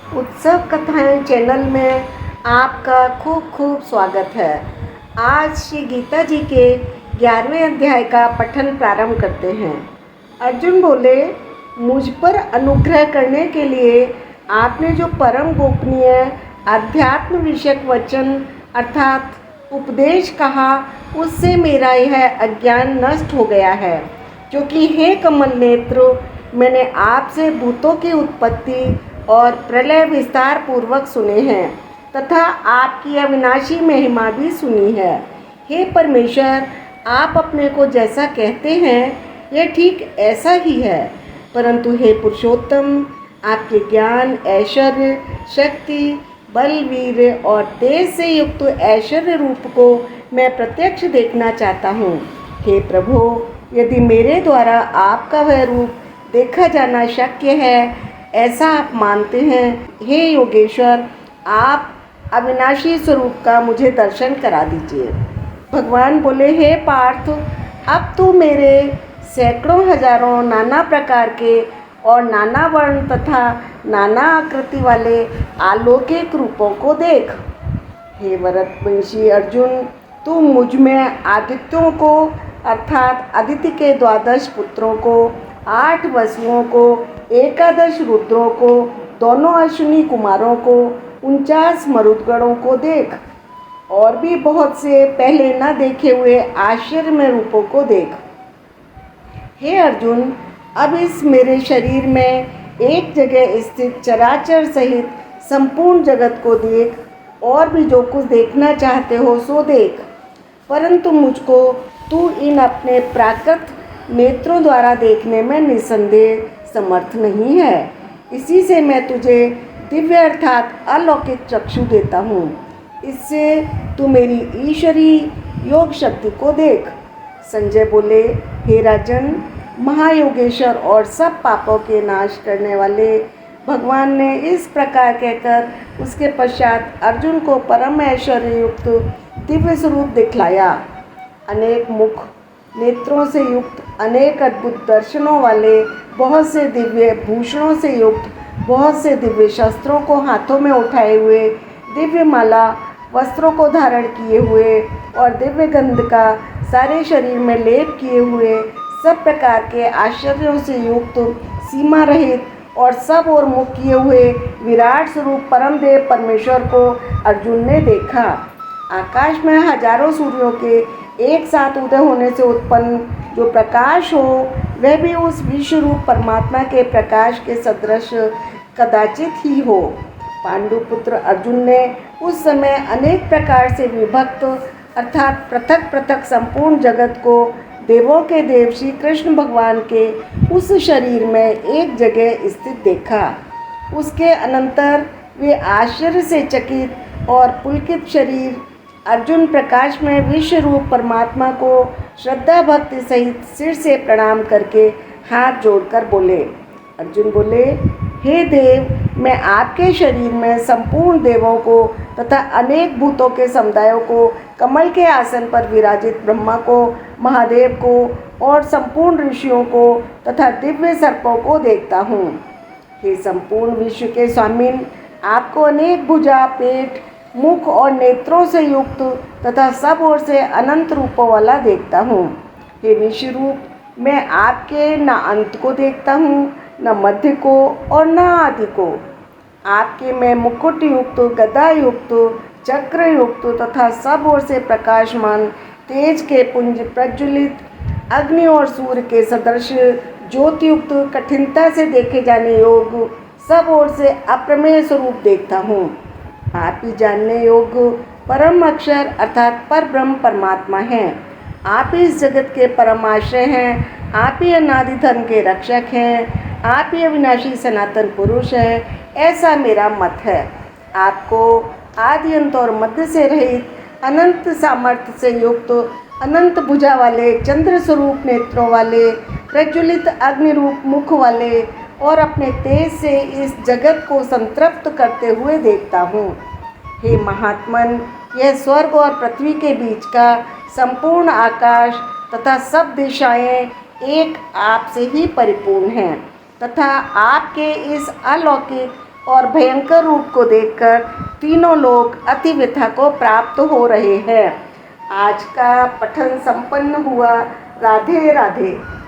उत्सव कथाएं चैनल में आपका खूब खूब स्वागत है। आज श्री गीता जी के 11वें अध्याय का पठन प्रारंभ करते हैं। अर्जुन बोले, मुझ पर अनुग्रह करने के लिए आपने जो परम गोपनीय अध्यात्म विषयक वचन अर्थात उपदेश कहा, उससे मेरा यह अज्ञान नष्ट हो गया है। क्योंकि हे कमल नेत्र, मैंने आपसे भूतों की उत्पत्ति और प्रलय विस्तार पूर्वक सुने हैं तथा आपकी अविनाशी महिमा भी सुनी है। हे परमेश्वर, आप अपने को जैसा कहते हैं यह ठीक ऐसा ही है, परंतु हे पुरुषोत्तम, आपके ज्ञान, ऐश्वर्य, शक्ति, बल, वीर और तेज से युक्त ऐश्वर्य रूप को मैं प्रत्यक्ष देखना चाहता हूँ। हे प्रभु, यदि मेरे द्वारा आपका वह रूप देखा जाना शक्य है ऐसा आप मानते हैं, हे योगेश्वर, आप अविनाशी स्वरूप का मुझे दर्शन करा दीजिए। भगवान बोले, हे पार्थ, अब तू मेरे सैकड़ों हजारों नाना प्रकार के और नाना वर्ण तथा नाना आकृति वाले अलौकिक रूपों को देख। हे भरतवंशी अर्जुन, तू मुझ में आदित्यों को अर्थात अदिति के 12 पुत्रों को, 8 वसुओं को, 11 रुद्रों को, दोनों अश्विनी कुमारों को, 49 मरुदगणों को देख और भी बहुत से पहले न देखे हुए आश्चर्यमय रूपों को देख। हे अर्जुन, अब इस मेरे शरीर में एक जगह स्थित चराचर सहित संपूर्ण जगत को देख और भी जो कुछ देखना चाहते हो सो देख, परंतु मुझको तू इन अपने प्राकृत नेत्रों द्वारा देखने में निसंदेह समर्थ नहीं है। इसी से मैं तुझे दिव्य अर्थात अलौकिक चक्षु देता हूँ। इससे तू मेरी ईश्वरी योग शक्ति को देख। संजय बोले, हे राजन, महायोगेश्वर और सब पापों के नाश करने वाले भगवान ने इस प्रकार कहकर उसके पश्चात अर्जुन को परम ऐश्वर्य युक्त दिव्य स्वरूप दिखलाया। अनेक मुख नेत्रों से युक्त, अनेक अद्भुत दर्शनों वाले, बहुत से दिव्य भूषणों से युक्त, बहुत से दिव्य शस्त्रों को हाथों में उठाए हुए, दिव्य माला वस्त्रों को धारण किए हुए और दिव्य गंध का सारे शरीर में लेप किए हुए, सब प्रकार के आश्चर्यों से युक्त, सीमा रहित और सब ओर मुख किए हुए विराट स्वरूप परमदेव परमेश्वर को अर्जुन ने देखा। आकाश में हजारों सूर्यों के एक साथ उदय होने से उत्पन्न जो प्रकाश हो, वह भी उस विश्वरूप परमात्मा के प्रकाश के सदृश कदाचित ही हो। पांडुपुत्र अर्जुन ने उस समय अनेक प्रकार से विभक्त अर्थात पृथक पृथक संपूर्ण जगत को देवों के देव श्री कृष्ण भगवान के उस शरीर में एक जगह स्थित देखा। उसके अनंतर वे आश्चर्य से चकित और पुलकित शरीर अर्जुन प्रकाश में विश्व रूप परमात्मा को श्रद्धा भक्ति सहित सिर से प्रणाम करके हाथ जोड़कर बोले। अर्जुन बोले, हे देव, मैं आपके शरीर में संपूर्ण देवों को तथा अनेक भूतों के समुदायों को, कमल के आसन पर विराजित ब्रह्मा को, महादेव को और संपूर्ण ऋषियों को तथा दिव्य सर्पों को देखता हूँ। हे संपूर्ण विश्व के स्वामिन, आपको अनेक भुजा, पेट, मुख और नेत्रों से युक्त तथा सब ओर से अनंत रूपों वाला देखता हूँ। हे विश्व रूप, मैं आपके न अंत को देखता हूँ, न मध्य को और न आदि को। आपके मैं मुकुट युक्त, गदा युक्त, चक्र युक्त तथा सब ओर से प्रकाशमान तेज के पुंज प्रज्वलित, अग्नि और सूर्य के सदृश ज्योति युक्त, कठिनता से देखे जाने योग्य, सब ओर से अप्रमेय स्वरूप देखता हूँ। आप ही जानने योग्य परम अक्षर अर्थात पर ब्रह्म परमात्मा हैं। आप इस जगत के परम आश्रय हैं। आप ही अनादि धर्म के रक्षक हैं। आप ही अविनाशी सनातन पुरुष हैं, ऐसा मेरा मत है। आपको आदि अंत और मध्य से रहित, अनंत सामर्थ्य से युक्त, अनंत भुजा वाले, चंद्र स्वरूप नेत्रों वाले, प्रज्वलित अग्नि रूप मुख वाले और अपने तेज से इस जगत को संतृप्त करते हुए देखता हूँ। हे महात्मन, यह स्वर्ग और पृथ्वी के बीच का संपूर्ण आकाश तथा सब दिशाएं एक आप से ही परिपूर्ण हैं तथा आपके इस अलौकिक और भयंकर रूप को देखकर तीनों लोग अति व्यथा को प्राप्त हो रहे हैं। आज का पठन संपन्न हुआ। राधे राधे।